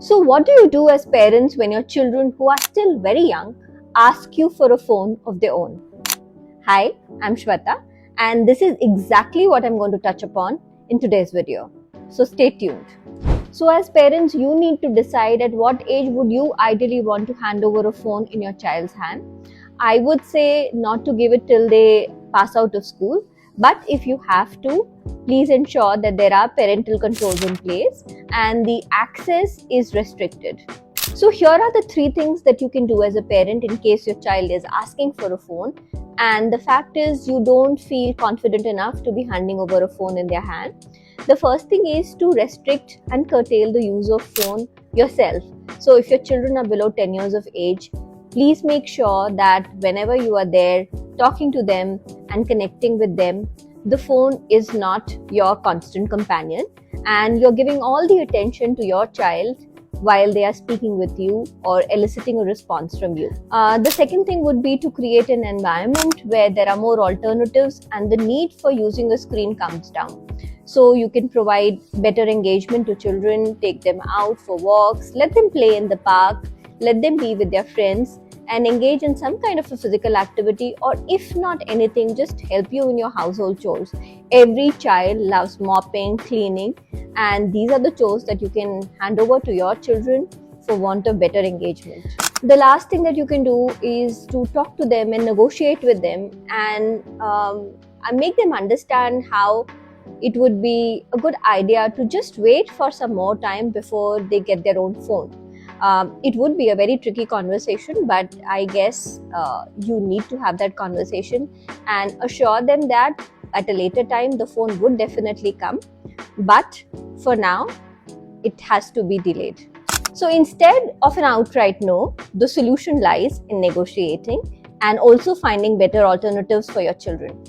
So, what do you do as parents when your children who are still very young ask you for a phone of their own? Hi, I'm Shweta, and this is exactly what I'm going to touch upon in today's video. So, stay tuned. So, as parents, you need to decide at what age would you ideally want to hand over a phone in your child's hand. I would say not to give it till they pass out of school, but if you have to, please ensure that there are parental controls in place and the access is restricted. So, here are the three things that you can do as a parent in case your child is asking for a phone. And the fact is, you don't feel confident enough to be handing over a phone in their hand. The first thing is to restrict and curtail the use of phone yourself. So, if your children are below 10 years of age, please make sure that whenever you are there talking to them and connecting with them, the phone is not your constant companion and you're giving all the attention to your child while they are speaking with you or eliciting a response from you. The second thing would be to create an environment where there are more alternatives and the need for using a screen comes down. So you can provide better engagement to children, take them out for walks, let them play in the park, let them be with their friends and engage in some kind of a physical activity, or if not anything, just help you in your household chores. Every child loves mopping, cleaning, and these are the chores that you can hand over to your children for want of better engagement. The last thing that you can do is to talk to them and negotiate with them and make them understand how it would be a good idea to just wait for some more time before they get their own phone. It would be a very tricky conversation, but I guess you need to have that conversation and assure them that at a later time the phone would definitely come, but for now it has to be delayed. So instead of an outright no, the solution lies in negotiating and also finding better alternatives for your children.